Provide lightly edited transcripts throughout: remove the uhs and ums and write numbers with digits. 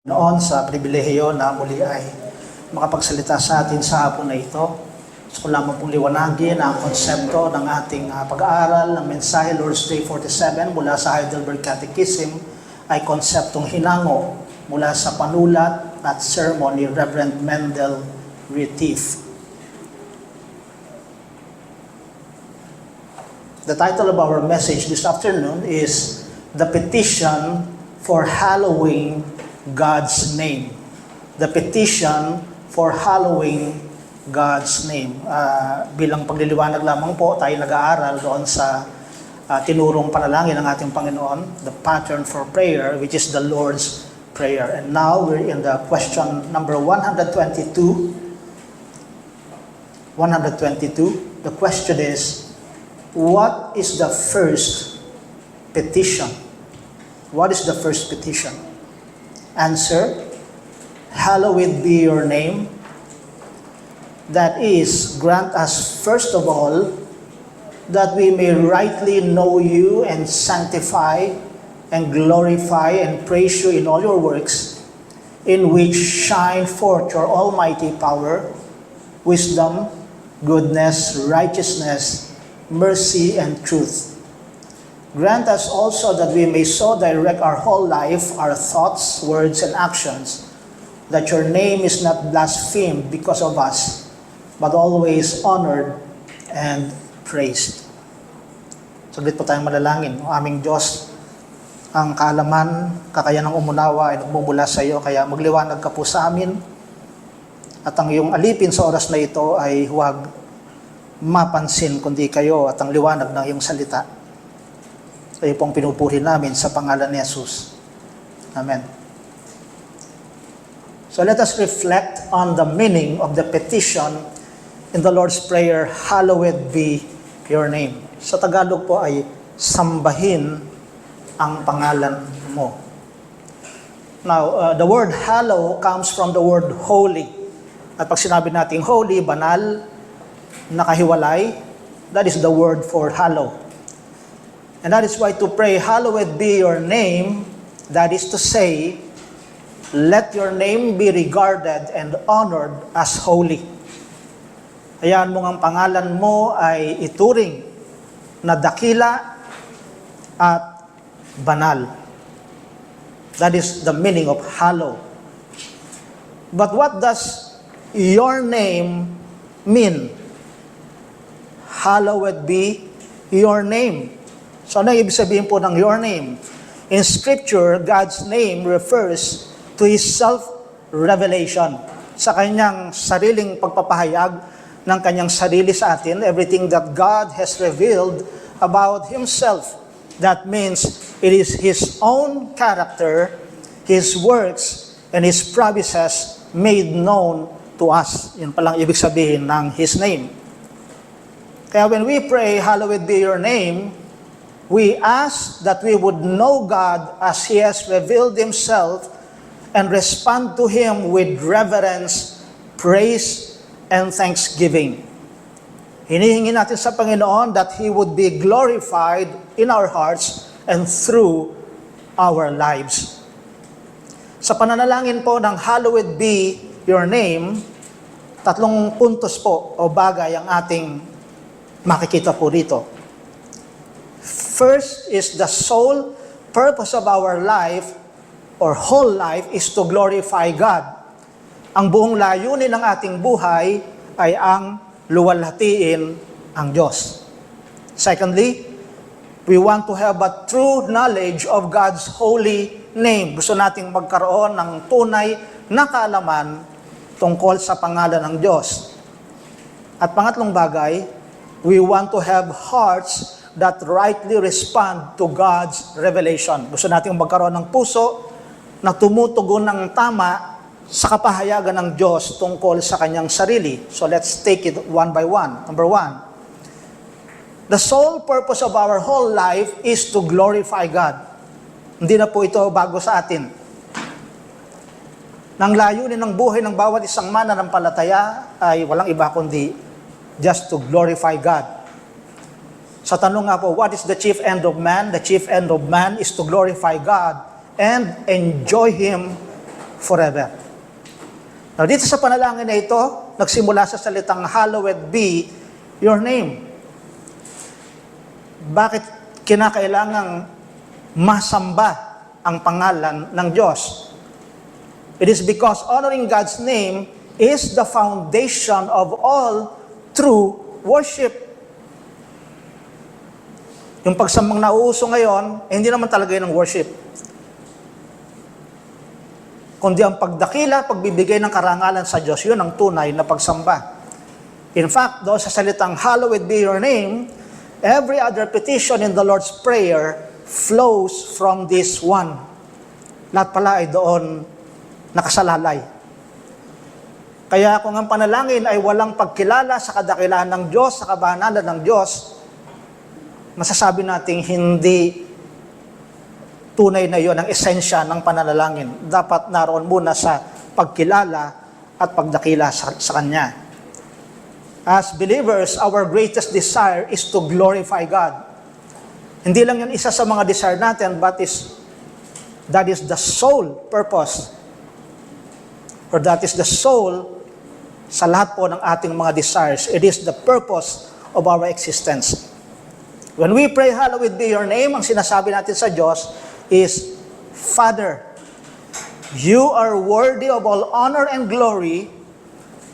Noon sa pribilehiyo na muli ay makapagsalita sa atin sa hapon na ito. Gusto ko lamang pong liwanagin ang konsepto ng ating pag-aaral ng mensahe Lord's Day 47 mula sa Heidelberg Catechism ay konseptong hinango mula sa panulat at sermon ni Reverend Mendel Retief. The title of our message this afternoon is The Petition for Hallowing God's Name. The petition for hallowing God's name. Bilang pagliliwanag lamang po, tayo nag-aaral doon sa tinurong panalangin ng ating Panginoon, the pattern for prayer, which is the Lord's Prayer. And now we're in the question number 122. The question is, what is the first petition? What is the first petition? Answer, hallowed be your name. That is, grant us first of all that we may rightly know you and sanctify and glorify and praise you in all your works, in which shine forth your almighty power, wisdom, goodness, righteousness, mercy, and truth. Grant us also that we may so direct our whole life, our thoughts, words, and actions, that your name is not blasphemed because of us, but always honored and praised. Saglit po tayong manalangin. O aming Diyos, ang kaalaman, kakayanang umunawa ay nagmumula sa iyo, kaya magliwanag ka po sa amin. At ang iyong alipin sa oras na ito ay huwag mapansin kundi kayo at ang liwanag ng iyong salita. Kayo pong pinupuri namin sa pangalan ni Jesus. Amen. So let us reflect on the meaning of the petition in the Lord's Prayer, hallowed be your name. Sa Tagalog po ay sambahin ang pangalan mo. Now, the word hallow comes from the word holy. At pag sinabi natin holy, banal, nakahiwalay, that is the word for hallow. And that is why to pray, hallowed be your name, that is to say, let your name be regarded and honored as holy. Hayaan mo ang pangalan mo ay ituring na dakila at banal. That is the meaning of hallow. But what does your name mean? Hallowed be your name. So ano ibig sabihin po ng your name? In Scripture, God's name refers to His self-revelation. Sa kanyang sariling pagpapahayag ng kanyang sarili sa atin, everything that God has revealed about Himself. That means it is His own character, His works, and His promises made known to us. Yun palang ibig sabihin ng His name. Kaya when we pray, hallowed be your name, we ask that we would know God as He has revealed Himself and respond to Him with reverence, praise, and thanksgiving. Hinihingi natin sa Panginoon that He would be glorified in our hearts and through our lives. Sa pananalangin po ng hallowed be your name, 3 puntos po o bagay ang ating makikita po dito. First is the sole purpose of our life or whole life is to glorify God. Ang buong layunin ng ating buhay ay ang luwalhatiin ang Diyos. Secondly, we want to have a true knowledge of God's holy name. Gusto nating magkaroon ng tunay na kaalaman tungkol sa pangalan ng Diyos. At pangatlong bagay, we want to have hearts that rightly respond to God's revelation. Gusto nating magkaroon ng puso na tumutugon ng tama sa kapahayagan ng Diyos tungkol sa kanyang sarili. So let's take it one by one. Number 1, the sole purpose of our whole life is to glorify God. Hindi na po ito bago sa atin. Nang layunin ng buhay ng bawat isang mananampalataya ay walang iba kundi just to glorify God. Sa tanong nga po, what is the chief end of man? The chief end of man is to glorify God and enjoy Him forever. Now, dito sa panalangin na ito, nagsimula sa salitang, hallowed be your name. Bakit kinakailangang masamba ang pangalan ng Diyos? It is because honoring God's name is the foundation of all true worship. Yung pagsamang nauuso ngayon, hindi naman talaga yun ang worship. Kundi ang pagdakila, pagbibigay ng karangalan sa Diyos, yun ang tunay na pagsamba. In fact, doon sa salitang, hallowed be your name, every other petition in the Lord's Prayer flows from this one. Lahat pala ay doon nakasalalay. Kaya kung ang panalangin ay walang pagkilala sa kadakilaan ng Diyos, sa kabanalan ng Diyos, masasabi nating hindi tunay na yon ang esensya ng pananalangin. Dapat naroon muna sa pagkilala at pagdakila sa Kanya. As believers, our greatest desire is to glorify God. Hindi lang yun isa sa mga desire natin, but that is the sole purpose, or that is the sole sa lahat po ng ating mga desires. It is the purpose of our existence. When we pray, hallowed be your name, ang sinasabi natin sa Diyos is, Father, you are worthy of all honor and glory.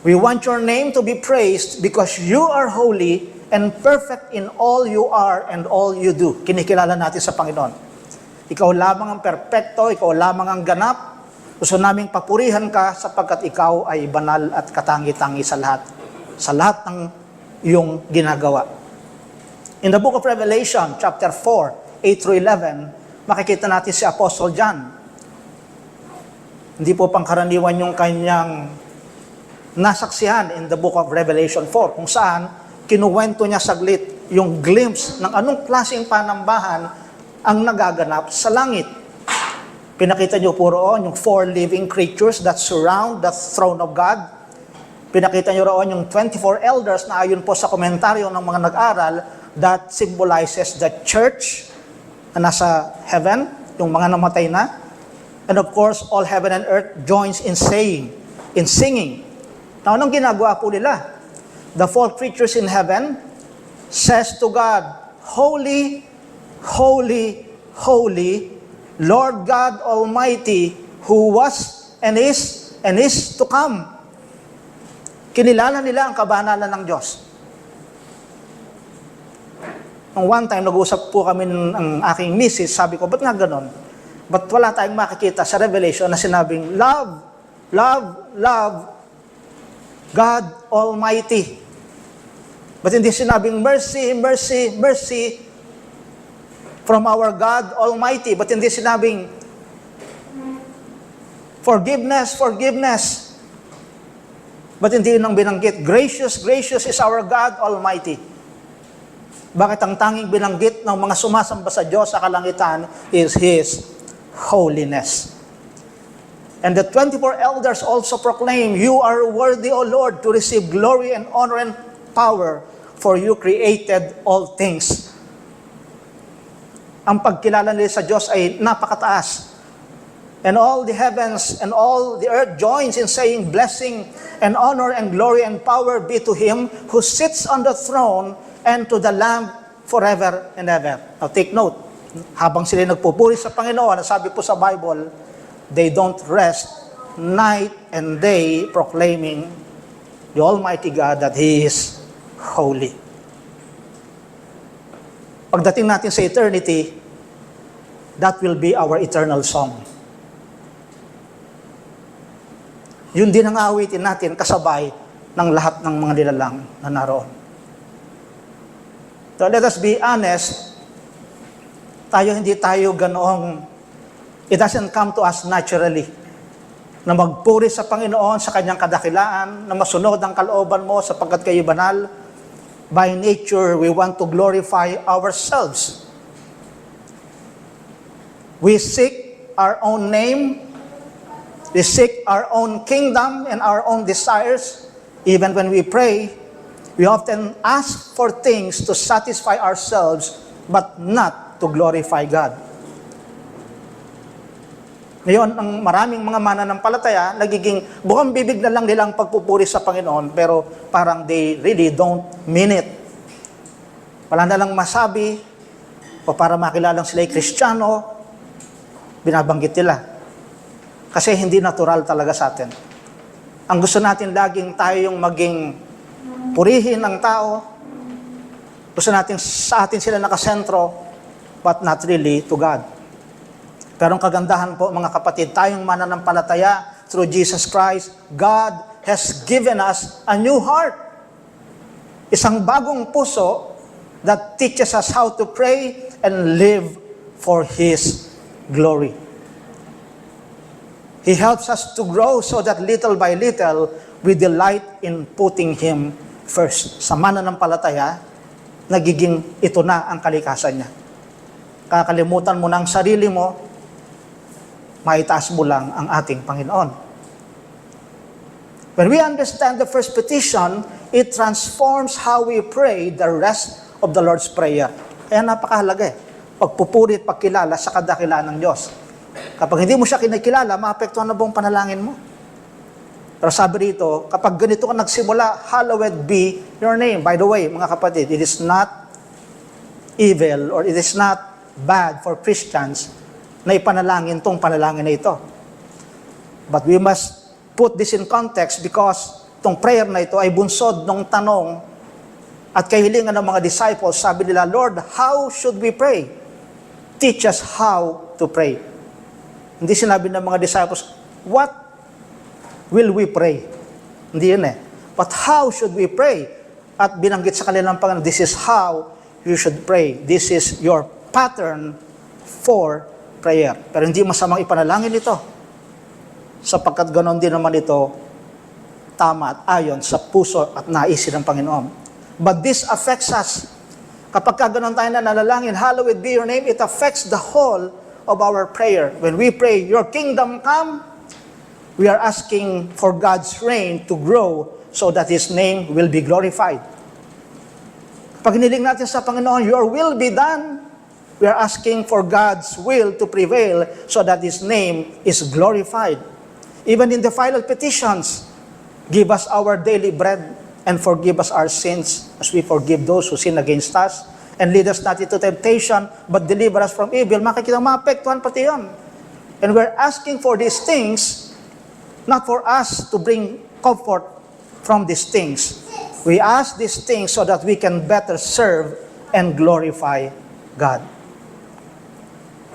We want your name to be praised because you are holy and perfect in all you are and all you do. Kinikilala natin sa Panginoon. Ikaw lamang ang perpekto, ikaw lamang ang ganap. Gusto naming papurihan ka sapagkat ikaw ay banal at katangi-tangi sa lahat ng iyong ginagawa. In the book of Revelation, chapter 4, 8 through 11, makikita natin si Apostle John. Hindi po pangkaraniwan yung kanyang nasaksihan in the book of Revelation 4, kung saan kinuwento niya saglit yung glimpse ng anong klaseng panambahan ang nagaganap sa langit. Pinakita niyo po roon yung 4 living creatures that surround the throne of God. Pinakita niyo roon yung 24 elders na ayon po sa komentaryo ng mga nag-aral, that symbolizes the church na nasa heaven, yung mga namatay na. And of course, all heaven and earth joins in singing. Now, anong ginagawa po nila? The 4 creatures in heaven says to God, Holy, holy, holy, Lord God Almighty, who was and is to come. Kinilala nila ang kabanalan ng Diyos. One time, nag-uusap po kami ng aking misis, sabi ko, ba't nga ganon? Ba't wala tayong makikita sa Revelation na sinabing, love, love, love, God Almighty. Ba't hindi sinabing, mercy, mercy, mercy from our God Almighty? Ba't hindi sinabing, forgiveness, forgiveness? Ba't hindi nang binanggit, gracious, gracious is our God Almighty? Bakit ang tanging binanggit ng mga sumasamba sa Diyos sa kalangitan is His holiness? And the 24 elders also proclaim, You are worthy, O Lord, to receive glory and honor and power, for you created all things. Ang pagkilala nila sa Diyos ay napakataas. And all the heavens and all the earth joins in saying, Blessing and honor and glory and power be to Him who sits on the throne and to the Lamb forever and ever. Now take note, habang sila nagpupuri sa Panginoon, sabi po sa Bible, they don't rest night and day proclaiming the Almighty God that He is holy. Pagdating natin sa eternity, that will be our eternal song. Yun din ang awitin natin kasabay ng lahat ng mga nilalang na naroon. So let us be honest, hindi tayo ganoong, it doesn't come to us naturally, na magpuri sa Panginoon sa Kanyang kadakilaan, na masunod ang kalooban mo sapagkat kayo banal. By nature, we want to glorify ourselves. We seek our own name, we seek our own kingdom and our own desires. Even when we pray, we often ask for things to satisfy ourselves, but not to glorify God. Ngayon, ang maraming mga mananampalataya, nagiging bukang bibig na lang nilang pagpupuri sa Panginoon, pero parang they really don't mean it. Wala na lang masabi, o para makilalang sila'y Kristiyano, binabanggit nila. Kasi hindi natural talaga sa atin. Ang gusto natin laging tayo yung maging purihin ng tao. Gusto natin sa atin sila nakasentro, but not really to God. Pero ang kagandahan po mga kapatid, tayong mananampalataya through Jesus Christ, God has given us a new heart. Isang bagong puso that teaches us how to pray and live for His glory. He helps us to grow so that little by little, we delight in putting Him first. Sa mananampalataya, nagiging ito na ang kalikasan niya. Kakalimutan mo na ang sarili mo, maitaas mo lang ang ating Panginoon. When we understand the first petition, it transforms how we pray the rest of the Lord's Prayer. Kaya napakahalaga pagpupuri at pagkilala sa kadakilaan ng Diyos. Kapag hindi mo siya kinikilala, maapektuhan na buong panalangin mo. Pero sabi rito, kapag ganito ka nagsimula, hallowed be your name. By the way, mga kapatid, it is not evil or it is not bad for Christians na ipanalangin tong panalangin na ito. But we must put this in context because tong prayer na ito ay bunsod ng tanong at kahilingan ng mga disciples. Sabi nila, Lord, how should we pray? Teach us how to pray. Hindi sinabi ng mga disciples, what will we pray? Hindi yun But how should we pray? At binanggit sa kanilang Panginoon, this is how you should pray. This is your pattern for prayer. Pero hindi masamang ipanalangin ito. Sapagkat ganon din naman ito, tama at ayon sa puso at naisin ng Panginoon. But this affects us. Kapag ganon tayo na nalalangin, hallowed be your name, it affects the whole of our prayer. When we pray, your kingdom come, we are asking for God's reign to grow so that His name will be glorified. Pag hiniling natin sa Panginoon, your will be done, we are asking for God's will to prevail so that His name is glorified. Even in the final petitions, give us our daily bread and forgive us our sins as we forgive those who sin against us. And lead us not into temptation, but deliver us from evil. Makikita, maapektuhan pati yun. And we're asking for these things, not for us to bring comfort from these things. We ask these things so that we can better serve and glorify God.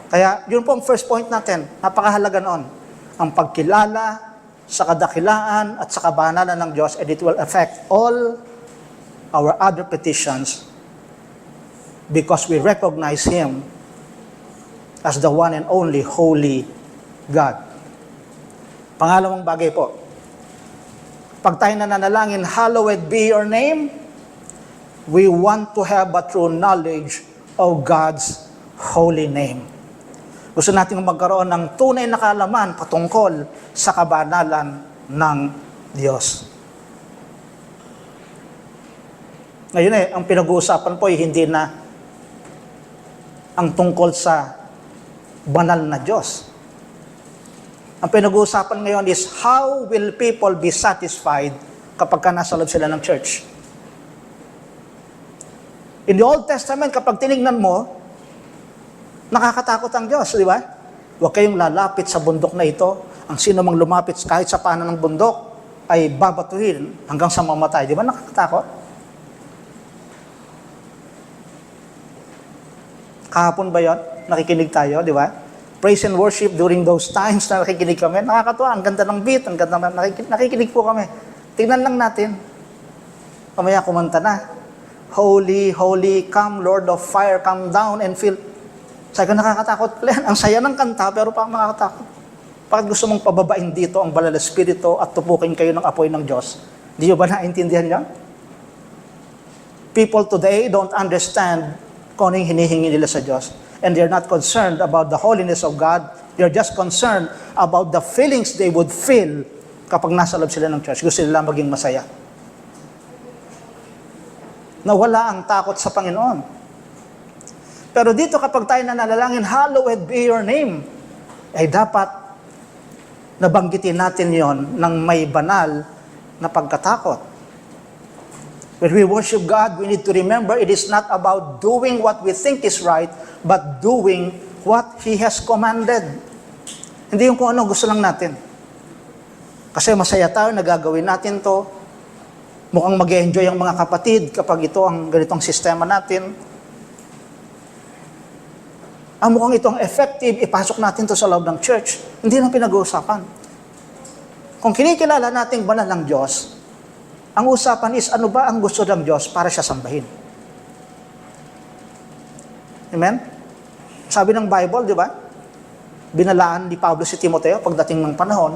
Kaya, yun po ang first point natin. Napakahalaga noon. Ang pagkilala sa kadakilaan at sa kabanalan ng Diyos, and it will affect all our other petitions because we recognize Him as the one and only holy God. Pangalawang bagay po, pag tayo nananalangin, hallowed be your name, we want to have a true knowledge of God's holy name. Gusto natin magkaroon ng tunay na kaalaman patungkol sa kabanalan ng Diyos. Ngayon ang pinag-uusapan po ay hindi na ang tungkol sa banal na Diyos. Ang pinag-uusapan ngayon is how will people be satisfied kapag nasa loob sila ng church? In the Old Testament, kapag tinignan mo, nakakatakot ang Diyos, di ba? Huwag kayong lalapit sa bundok na ito. Ang sino mang lumapit kahit sa paanan ng bundok ay babatuhin hanggang sa mamatay. Di ba nakakatakot? Kahapon ba yun? Nakikinig tayo, di ba? Praise and worship during those times na nakikinig kami. Nakakatuwa, ang ganda ng beat, ang ganda ng nakikinig po kami. Tingnan lang natin. Kamaya kumanta na. Holy, holy, come Lord of fire, come down and fill. Sabi ko, nakakatakot pala yan. Ang saya ng kanta, pero parang nakakatakot. Bakit gusto mong pababain dito ang banal na espiritu at tupukin kayo ng apoy ng Diyos? Di nyo ba naintindihan yan? People today don't understand kung ano yung hinihingi nila sa Diyos. And they're not concerned about the holiness of God. They're just concerned about the feelings they would feel kapag nasa loob sila ng church. Gusto nila maging masaya. Nawala ang takot sa Panginoon. Pero dito kapag tayo nanalangin, hallowed be your name, ay dapat nabanggitin natin yon ng may banal na pagkatakot. When we worship God, we need to remember it is not about doing what we think is right, but doing what He has commanded. Hindi yung kung ano gusto lang natin. Kasi masaya tayo, nagagawin natin to. Mukhang mag-enjoy ang mga kapatid kapag ito ang ganitong sistema natin. Ang mukhang ito ang effective, ipasok natin to sa loob ng church. Hindi lang pinag-uusapan. Kung kinikilala nating banal ng Diyos, ang usapan is ano ba ang gusto ng Diyos para siya sambahin. Amen? Sabi ng Bible, di ba? Binalaan ni Pablo si Timoteo pagdating ng panahon,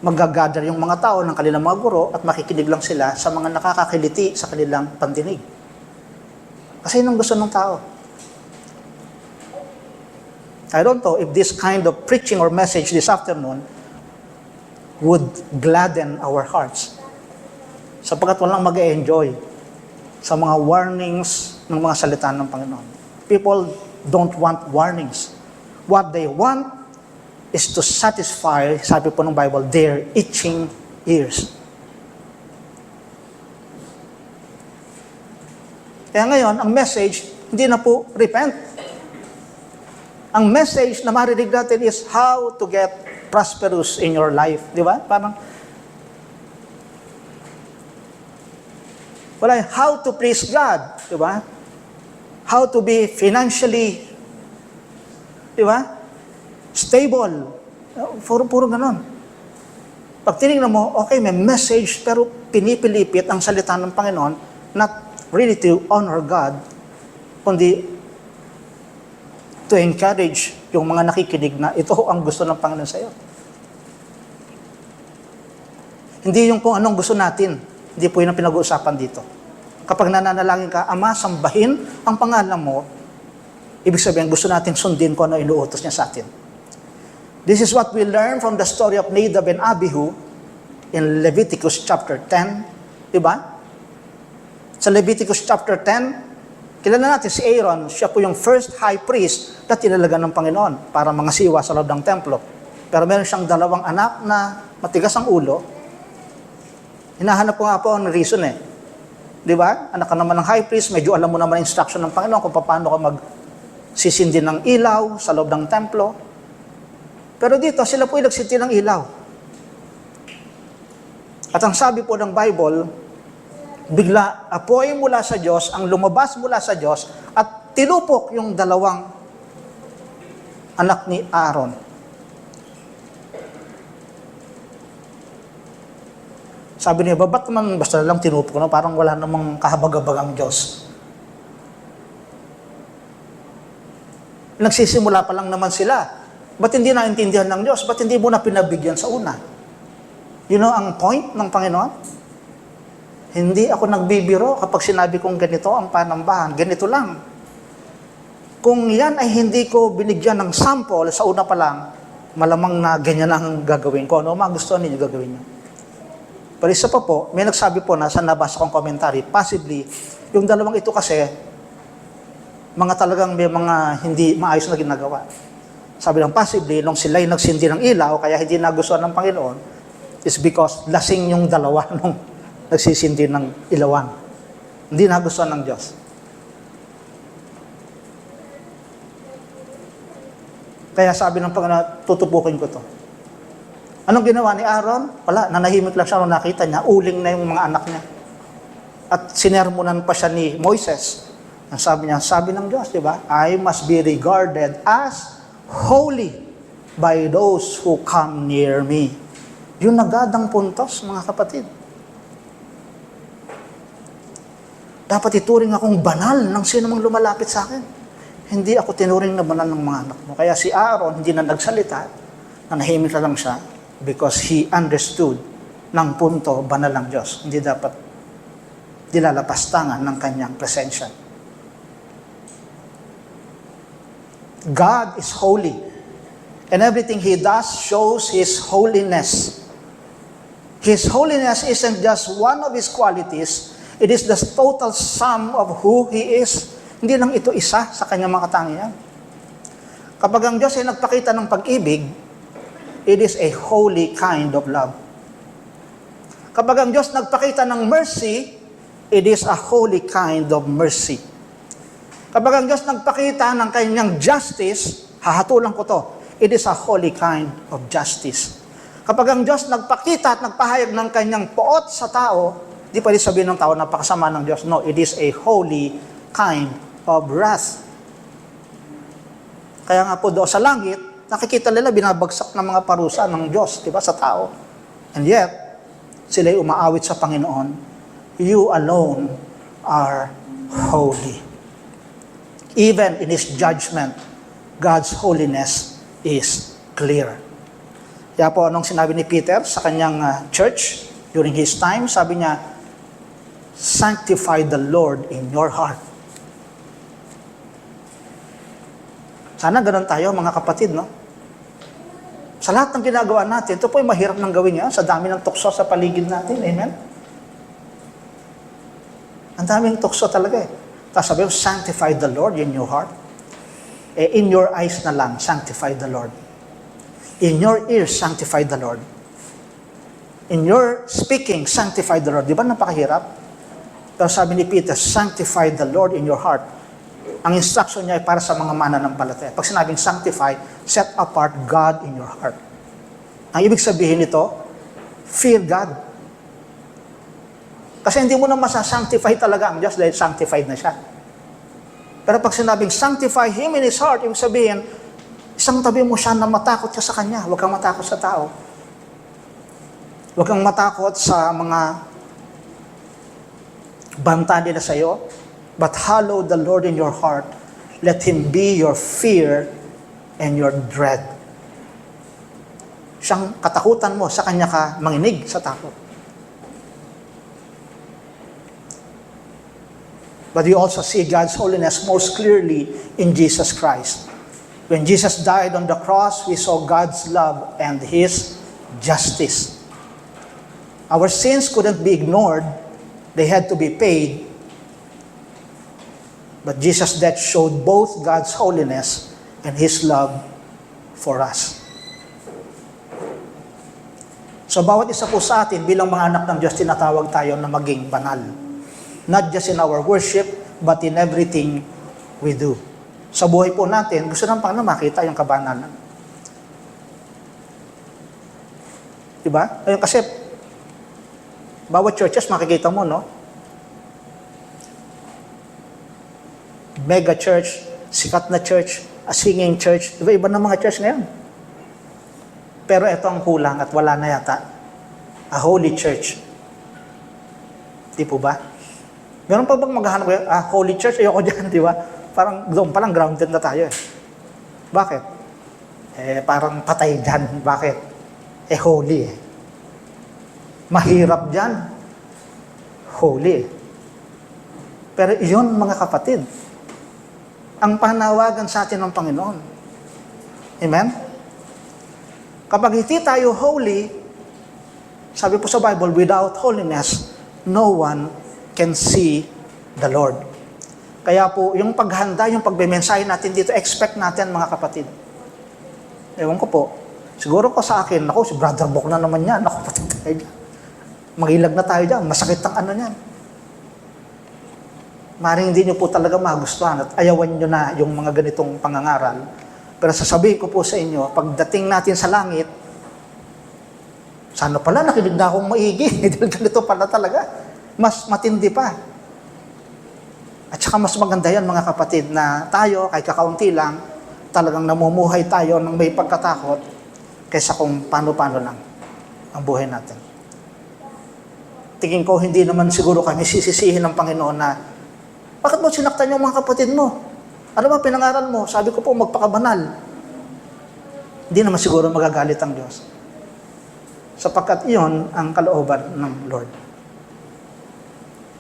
mag-gather yung mga tao ng kanilang mga guro at makikinig lang sila sa mga nakakakiliti sa kanilang pandinig. Kasi yun ang gusto ng tao. I don't know if this kind of preaching or message this afternoon would gladden our hearts. Sapagkat walang mag-enjoy sa mga warnings ng mga salita ng Panginoon. People don't want warnings. What they want is to satisfy, sabi po ng Bible, their itching ears. Kaya ngayon, ang message, hindi na po repent. Ang message na marinig natin is how to get prosperous in your life. Di ba? Parang, wala, how to please God. Di ba? How to be financially, di ba? Stable. Puro ganon. Pag tinignan mo, okay, may message, pero pinipilipit ang salita ng Panginoon, not really to honor God, kundi to encourage yung mga nakikinig na ito ang gusto ng Panginoon sa iyo. Hindi yung kung anong gusto natin, hindi po yun ang pinag-uusapan dito. Kapag nananalangin ka, Ama, sambahin ang pangalan mo, ibig sabihin, gusto natin sundin kung ano inuutos niya sa atin. This is what we learn from the story of Nadab and Abihu in Leviticus chapter 10. Diba? Sa Leviticus chapter 10, kilala natin si Aaron, siya po yung first high priest na tinalaga ng Panginoon para mga siwa sa loob ng templo. Pero meron siyang dalawang anak na matigas ang ulo. Hinahanap ko nga po ang reason eh. Di ba? Anak ka naman ng high priest, medyo alam mo naman instruction ng Panginoon kung paano ka magsisindi ng ilaw sa loob ng templo. Pero dito, sila po yung nagsindi ng ilaw. At ang sabi po ng Bible, bigla apoy mula sa Diyos, ang lumabas mula sa Diyos, at tinupok yung dalawang anak ni Aaron. Sabi niya, ba't naman basta lang tinupok, no? Parang wala namang kahabag-habag ang Diyos. Nagsisimula pa lang naman sila. Ba't hindi naintindihan ng Diyos? Ba't hindi mo na pinabigyan sa una? You know ang point ng Panginoon? Hindi ako nagbibiro kapag sinabi kong ganito ang panambahan. Ganito lang. Kung yan ay hindi ko binigyan ng sample sa una pa lang, malamang na ganyan ang gagawin ko. Ano mga gusto ninyo gagawin nyo? Pero isa pa po, may nagsabi po na sa nabasa kong commentary, possibly, yung dalawang ito kasi, mga talagang may mga hindi maayos na ginagawa. Sabi lang, possibly, nung sila'y nagsindi ng ilaw, kaya hindi nagustuhan ng Panginoon, is because lasing yung dalawa nung nagsisindi ng ilawan. Hindi nagustuhan ng Diyos. Kaya sabi ng Panginoon, tutupukin ko to. Anong ginawa ni Aaron? Wala, nanahimik lang siya nung nakita niya, uling na yung mga anak niya. At sinermonan pa siya ni Moises. Ang sabi niya, sabi ng Diyos, di ba? I must be regarded as holy by those who come near me. Yun nagadang puntos, mga kapatid. Dapat ituring akong banal ng sino mang lumalapit sa akin. Hindi ako tinuring na banal ng mga anak mo. Kaya si Aaron, hindi na nagsalita, nanahimik na lang siya because he understood ng punto banal ng Diyos. Hindi dapat dilalapastangan ng kanyang presensya. God is holy. And everything He does shows His holiness. His holiness isn't just one of His qualities, it is the total sum of who He is. Hindi lang ito isa sa kanyang mga katangian. Kapag ang Diyos ay nagpakita ng pag-ibig, it is a holy kind of love. Kapag ang Diyos nagpakita ng mercy, it is a holy kind of mercy. Kapag ang Diyos nagpakita ng kanyang justice, hahatulan ko to, it is a holy kind of justice. Kapag ang Diyos nagpakita at nagpahayag ng kanyang poot sa tao, di pwede sabihin ng tao, napakasama ng Diyos. No, it is a holy kind of wrath. Kaya nga po doon sa langit, nakikita nila binabagsak ng mga parusa ng Diyos, di ba, sa tao. And yet, sila'y umaawit sa Panginoon, you alone are holy. Even in His judgment, God's holiness is clear. Kaya po, anong sinabi ni Peter sa kanyang church during his time, sabi niya, sanctify the Lord in your heart. Sana ganun tayo, mga kapatid, no? Sa lahat ng ginagawa natin, ito po ay mahirap nang gawin niya sa dami ng tukso sa paligid natin. Amen? Ang daming tukso talaga eh. Tapos sabi mo, sanctify the Lord in your heart. In your eyes na lang, sanctify the Lord. In your ears, sanctify the Lord. In your speaking, sanctify the Lord. Di ba napakahirap? Pero sabi ni Peter, sanctify the Lord in your heart. Ang instruction niya ay para sa mga mananampalataya. Pag sinabing sanctify, set apart God in your heart. Ang ibig sabihin nito, fear God. Kasi hindi mo na masasanctify talaga ang Diyos dahil sanctified na siya. Pero pag sinabing sanctify Him in His heart, ibig sabihin, isang tabi mo siya na matakot ka sa Kanya. Huwag kang matakot sa tao. Huwag kang matakot sa mga banta nila sa iyo. But hallow the Lord in your heart. Let Him be your fear and your dread. Siyang katakutan mo, sa Kanya ka manginig sa takot. But you also see God's holiness most clearly in Jesus Christ. When Jesus died on the cross, we saw God's love and His justice. Our sins couldn't be ignored. They had to be paid. But Jesus' death showed both God's holiness and His love for us. So bawat isa po sa atin bilang mga anak ng Diyos, tinatawag tayo na maging banal. Not just in our worship, but in everything we do. Sa buhay po natin, gusto ng Panginoon makita yung kabanalan. Diba? Ayun, kasi bawat churches makikita mo, no? Mega church, sikat na church, a singing church. Iba-iba ng mga church ngayon. Pero ito ang kulang at wala na yata. A holy church. Di po ba? Meron pa bang maghahanap kayo? Holy church? Ayoko dyan, di ba? Parang doon palang grounded na tayo eh. Bakit? Parang patay dyan. Bakit? Holy eh. Mahirap dyan. Holy eh. Pero iyon, mga kapatid, ang panawagan sa atin ng Panginoon. Amen? Kapag hindi tayo holy, sabi po sa Bible, without holiness, no one can see the Lord. Kaya po, yung paghanda, yung pagbimensahe natin dito, expect natin, mga kapatid. Ewan ko po. Siguro ko sa akin, si Brother Bok na naman yan. Patay tayo dyan. Magilag na tayo dyan. Masakit ang ano yan. Maring hindi nyo po talaga magustuhan at ayawan nyo na yung mga ganitong pangangaral. Pero sasabihin ko po sa inyo, pagdating natin sa langit, sana pala nakinig na akong maigi. Dahil ganito pala talaga. Mas matindi pa. At saka mas maganda yan, mga kapatid, na tayo, kahit kakaunti lang, talagang namumuhay tayo ng may pagkatakot kaysa kung paano-paano lang ang buhay natin. Tingin ko, hindi naman siguro kami sisisihin ng Panginoon na bakit mo sinaktan yung mga kapatid mo? Ano ba pinangaral mo? Sabi ko po, magpakabanal. Hindi naman siguro magagalit ang Diyos. Sapagkat iyon ang kalooban ng Lord.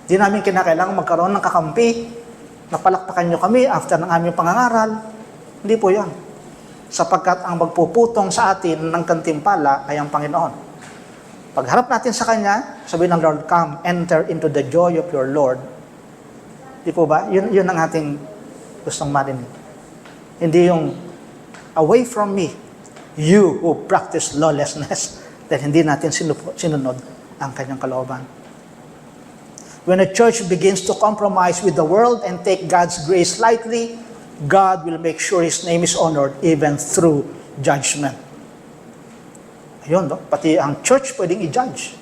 Hindi namin kinakailangan magkaroon ng kakampi na palakpakan nyo kami after ng aming pangangaral. Hindi po yan. Sapagkat ang magpuputong sa atin ng kantimpala ay ang Panginoon. Pagharap natin sa Kanya, sabihin ng Lord, come, enter into the joy of your Lord. Di po ba? Yun ang ating gustong marinig. Hindi yung away from me, you who practice lawlessness, dahil hindi natin sinunod ang kanyang kalooban. When a church begins to compromise with the world and take God's grace lightly, God will make sure His name is honored even through judgment. Ayun, no? Pati ang church pwedeng i-judge.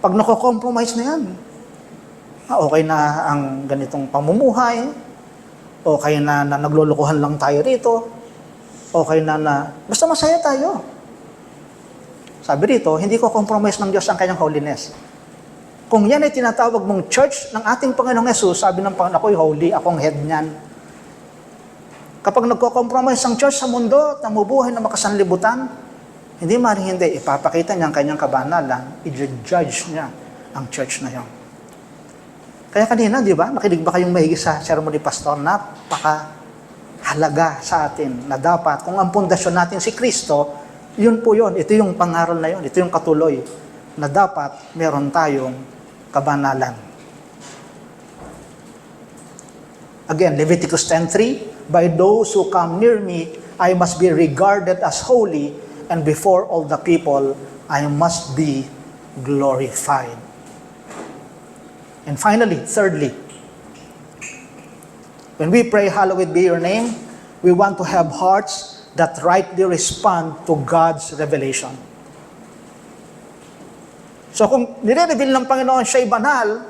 Pag nako-compromise na yan, okay na ang ganitong pamumuhay, okay na naglulukuhan lang tayo rito, okay na basta masaya tayo. Sabi rito, hindi ko compromise ng Diyos ang kanyang holiness. Kung yan ay tinatawag mong church ng ating Panginoong Yesus, sabi ng Panginoon, ako'y holy, akong head niyan. Kapag nagko-compromise ang church sa mundo at namubuhay na makasanlibutan, hindi maaaring hindi, ipapakita niya ang kanyang kabanalan, i-judge niya ang church na yon. Kaya kanina, di ba, nakinig ba kayong maigi sa ceremony pastor, napaka-halaga sa atin na dapat, kung ang pundasyon natin si Kristo, yun po yun, ito yung pangaral na yun, ito yung katuloy, na dapat meron tayong kabanalan. Again, Leviticus 10:3, by those who come near me, I must be regarded as holy, and before all the people, I must be glorified. And finally, thirdly, when we pray, hallowed be your name, we want to have hearts that rightly respond to God's revelation. So kung nire-reveal ng Panginoon siya'y banal,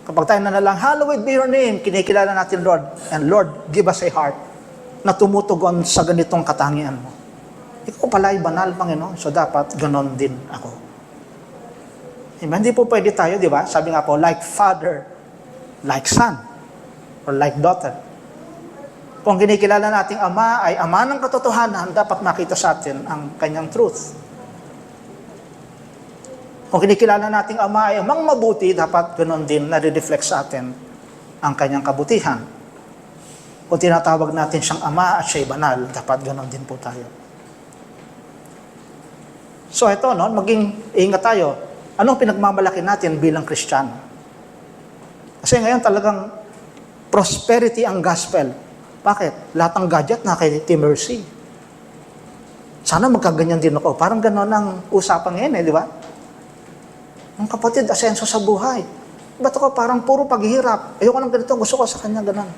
kapag tayo nanalang, hallowed be your name, kinikilala natin, Lord, and Lord, give us a heart na tumutugon sa ganitong katangian mo. Ikaw pala ay banal, Panginoon, so dapat ganon din ako. Amen? Hindi po pwede tayo, di ba? Sabi nga po, like father, like son, or like daughter. Kung kinikilala nating Ama ay Ama ng katotohanan, dapat makita sa atin ang kanyang truth. Kung kinikilala nating Ama ay Amang mabuti, dapat ganon din nare-reflect sa atin ang kanyang kabutihan. Kung tinatawag natin siyang Ama at siya'y banal, dapat ganon din po tayo. So ito, no, maging ingat tayo. Anong pinagmamalaki natin bilang Kristiyano? Kasi ngayon talagang prosperity ang gospel. Bakit? Lahat ng gadget na kay Team Mercy. Sana magkaganyan din ako. Parang ganon ang usapan ngayon, di ba? Ang kapatid, asenso sa buhay. Ba't ako parang puro paghihirap? Ayoko ng ganito, gusto ko sa kanya ganon.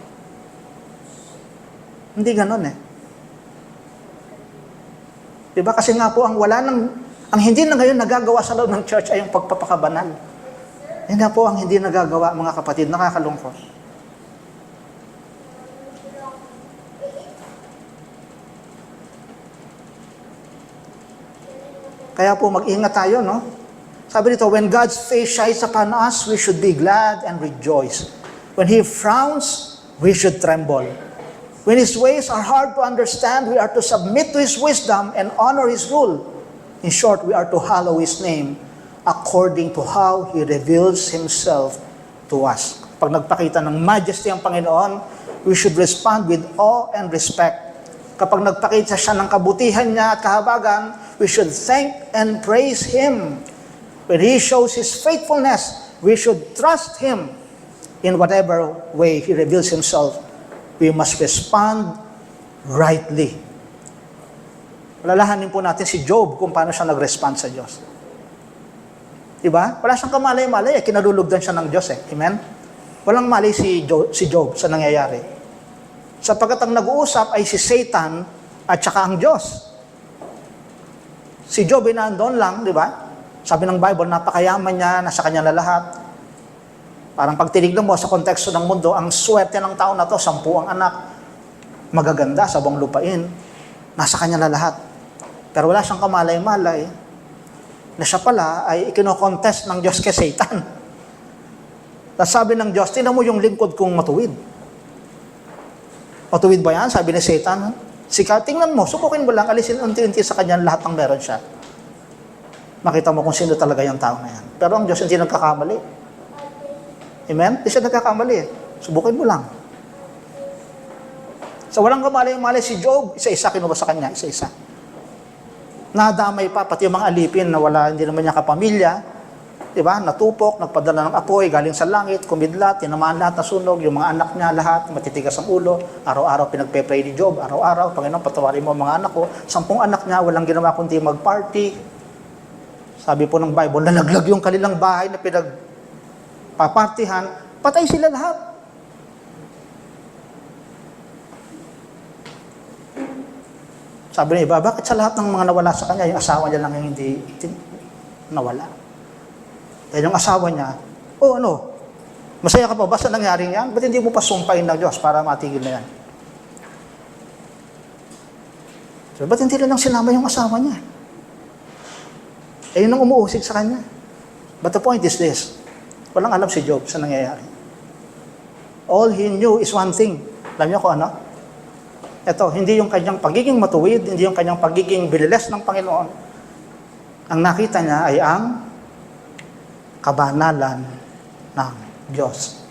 Hindi ganon eh. Diba? Kasi nga po, ang hindi na ngayon nagagawa sa loob ng church ay yung pagpapakabanal. Yan nga po ang hindi nagagawa, mga kapatid, nakakalungkot. Kaya po, mag-ingat tayo, no? Sabi dito, when God's face shines upon us, we should be glad and rejoice. When He frowns, we should tremble. When His ways are hard to understand, we are to submit to His wisdom and honor His rule. In short, we are to hallow His name according to how He reveals Himself to us. Pag nagpakita ng majesty ang Panginoon, we should respond with awe and respect. Kapag nagpakita siya ng kabutihan niya at kahabagan, we should thank and praise Him. When He shows His faithfulness, we should trust Him. In whatever way He reveals Himself, we must respond rightly. Alalahanin po natin si Job kung paano siya nag-respond sa Diyos. Diba? Wala siyang kamalay-malay, kinalulugdan siya ng Diyos eh. Amen? Walang mali si Job sa nangyayari. Sapagkat ang nag-uusap ay si Satan at saka ang Diyos. Si Job ay nandoon lang, di ba? Sabi ng Bible, napakayaman niya, nasa kanya na lahat. Parang pag tinignan mo sa konteksto ng mundo, ang swerte ng tao na to, 10 ang anak, magaganda sa buong lupain, nasa kanya na lahat. Pero wala siyang kamalay-malay na siya pala ay ikinokontest ng Diyos kay Satan. Tapos sabi ng Diyos, tingnan mo yung lingkod kong matuwid. Matuwid ba yan? Sabi ni Satan. Sika, tingnan mo, subukin mo lang, alisin unti-unti sa kanya lahat ng meron siya. Makita mo kung sino talaga yung tao na yan. Pero ang Diyos hindi nagkakamali. Amen? Hindi siya nagkakamali. Subukin mo lang. So walang kamalay-malay si Job, isa-isa kinuha sa kanya, isa-isa. Nadamay pa, pati yung mga alipin na wala, hindi naman niya kapamilya, di ba? Natupok, nagpadala ng apoy, galing sa langit, kumidlat, tinamaan lahat na sunog, yung mga anak niya lahat, matitigas ang ulo, araw-araw pinagpe-pray ni Job, araw-araw, Panginoon, patawarin mo ang mga anak ko. 10 anak niya, walang ginawa kundi mag-party. Sabi po ng Bible, nalaglag yung kanilang bahay na pinagpapartihan, patay sila lahat. Sabi niya iba, bakit sa lahat ng mga nawala sa kanya, yung asawa niya lang yung hindi nawala? Kaya yung asawa niya, masaya ka pa ba sa nangyaring yan? Ba't hindi mo pa sumpain ng Diyos para matigil na yan? So, ba't hindi lang sinama yung asawa niya? Yun ang umuusig sa kanya. But the point is this, walang alam si Job sa nangyayari. All he knew is one thing. Alam niyo kung ano? Ito, hindi yung kanyang pagiging matuwid, hindi yung kanyang pagiging bililes ng Panginoon. Ang nakita niya ay ang kabanalan ng Diyos.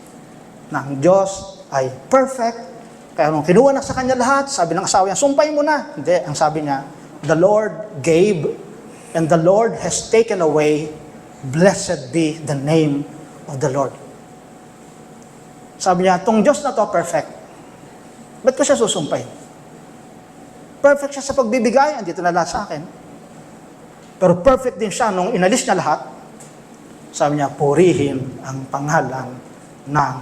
Na ang Diyos ay perfect. Kaya nung kinuha na sa kanya lahat, sabi ng asawa niya, sumpay mo na. Hindi, ang sabi niya, the Lord gave and the Lord has taken away. Blessed be the name of the Lord. Sabi niya, tong Diyos na to perfect. Ba't ko siya susumpay? Perfect siya sa pagbibigay, andito na lahat sa akin. Pero perfect din siya nung inalis niya lahat. Sabi niya, purihin ang pangalan ng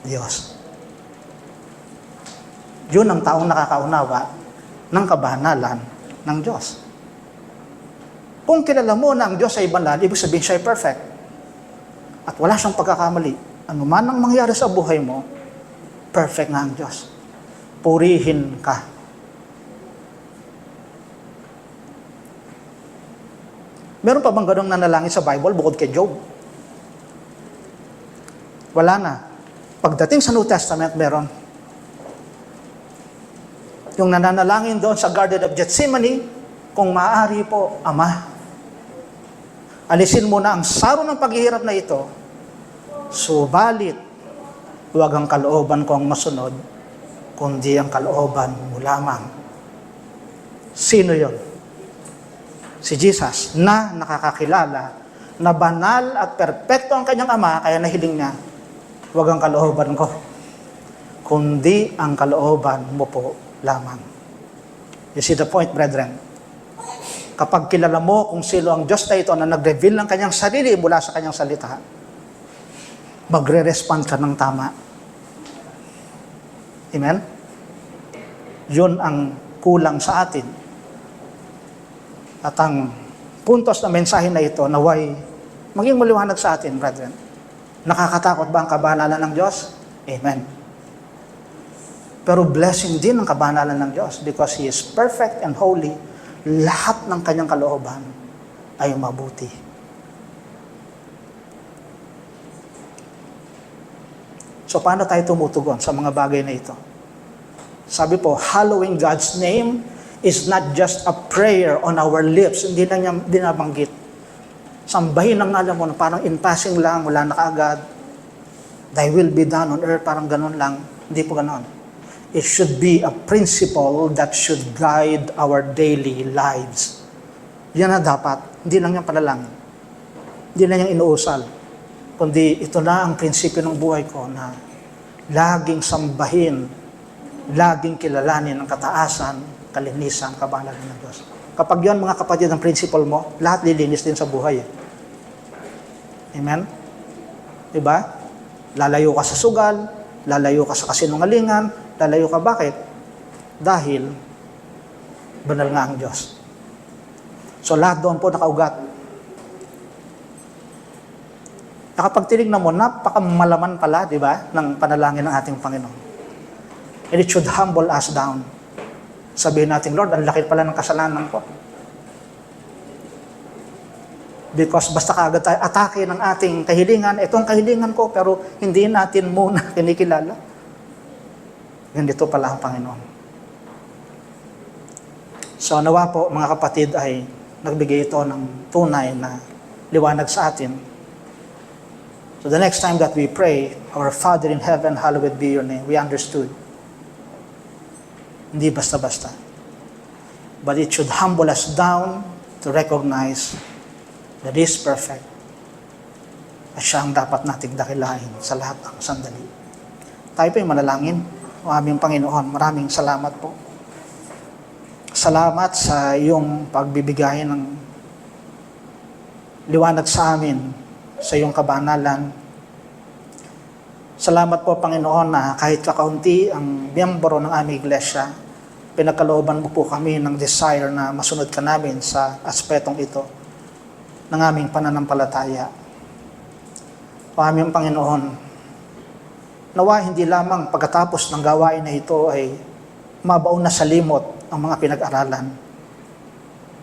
Diyos. Yun ang taong nakakaunawa ng kabanalan ng Diyos. Kung kilala mo na ang Diyos ay banal, ibig sabihin siya ay perfect. At wala siyang pagkakamali. Ano man ang mangyari sa buhay mo, perfect na ang Diyos. Purihin ka. Meron pa bang ganong nanalangin sa Bible bukod kay Job? Wala na. Pagdating sa New Testament, meron. Yung nananalangin doon sa Garden of Gethsemane, kung maaari po, Ama, alisin mo na ang saro ng paghihirap na ito, subalit, huwag ang kalooban ko ang masunod, kundi ang kalooban mo lamang. Sino yon? Si Jesus, na nakakakilala na banal at perpekto ang kanyang Ama, kaya nahiling niya, huwag ang kalooban ko, kundi ang kalooban mo po lamang. You see the point, brethren? Kapag kilala mo kung sino ang Diyos na ito na nag-reveal ng kanyang sarili mula sa kanyang salita, magre-respond ka ng tama. Amen? Yun ang kulang sa atin. At ang puntos na mensahe na ito, naway maging maliwanag sa atin, brethren. Nakakatakot ba ang kabanalan ng Diyos? Amen. Pero blessing din ang kabanalan ng Diyos because He is perfect and holy. Lahat ng kanyang kalooban ay mabuti. So paano tayo tumutugon sa mga bagay na ito? Sabi po, hallowing God's name is not just a prayer on our lips. Hindi na niya binabanggit. Sambahin ang alam mo, parang in passing lang, wala na kaagad. Thy will be done on earth, parang ganun lang. Hindi po ganun. It should be a principle that should guide our daily lives. Yan na dapat. Hindi lang yung panalangin. Hindi lang yung inuusal. Kundi ito na ang prinsipyo ng buhay ko na laging sambahin, laging kilalanin ang kataasan, kalinisan, kabanalan ng Diyos. Kapag yan, mga kapatid, ang principle mo, lahat lilinis din sa buhay. Amen? Diba? Lalayo ka sa sugal, lalayo ka sa kasinungalingan, lalayo ka bakit? Dahil banal nga ang Diyos. So lahat doon po nakaugat. Kapag tinignan mo, napakamalaman pala, di ba, ng panalangin ng ating Panginoon. And it should humble us down. Sabihin natin, Lord, ang laki pala ng kasalanan ko. Because basta kaagad tayo atake ng ating kahilingan, itong kahilingan ko, pero hindi natin muna kinikilala. Ganito pala ang Panginoon. So nawa po, mga kapatid, ay nagbigay ito ng tunay na liwanag sa atin. So the next time that we pray, Our Father in heaven, hallowed be your name, we understood. Hindi basta-basta. But it should humble us down to recognize that He is perfect. at siya ang dapat nating dakilain sa lahat ng sandali. Tayo po'y manalangin. O aming Panginoon, maraming salamat po. Salamat sa iyong pagbibigay ng liwanag sa amin, sa iyong kabanalan. Salamat po, Panginoon, na kahit kakaunti ang miyembro ng aming iglesia, pinagkalooban mo po kami ng desire na masunod ka namin sa aspetong ito ng aming pananampalataya. O aming Panginoon, nawa hindi lamang pagkatapos ng gawain na ito ay mabaon na sa limot ang mga pinag-aralan.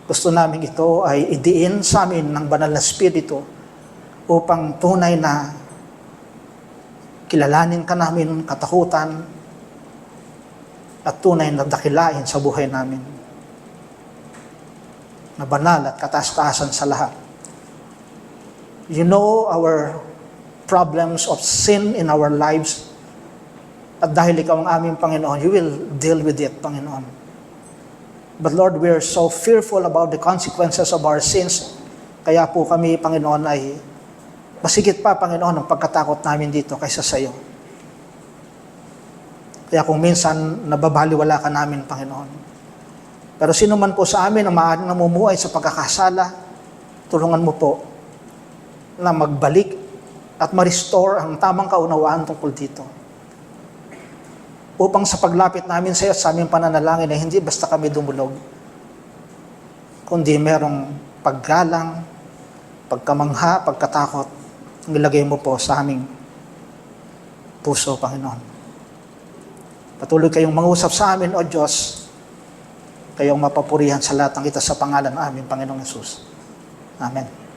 Gusto namin ito ay idiin sa amin ng banal na Espiritu upang tunay na kilalanin ka namin katakutan at tunay na dakilain sa buhay namin na banal at kataas-taasan sa lahat. You know our problems of sin in our lives, at dahil ikaw ang aming Panginoon, you will deal with it, Panginoon. But Lord, we are so fearful about the consequences of our sins, kaya po kami, Panginoon, ay masigit pa, Panginoon, ang pagkatakot namin dito kaysa sa iyo. Kaya kung minsan nababaliwala ka namin, Panginoon. Pero sino man po sa amin ang maaaring namumuhay sa pagkakasala, tulungan mo po na magbalik at ma-restore ang tamang kaunawaan tungkol dito. Upang sa paglapit namin sa iyo, sa aming pananalangin ay hindi basta kami dumulog, kundi merong paggalang, pagkamangha, pagkatakot, ang ilagay mo po sa aming puso, Panginoon. Patuloy kayong mangusap sa amin, O Diyos, kayong mapapurihan sa lahat ng ito sa pangalan ng aming Panginoong Yesus. Amen.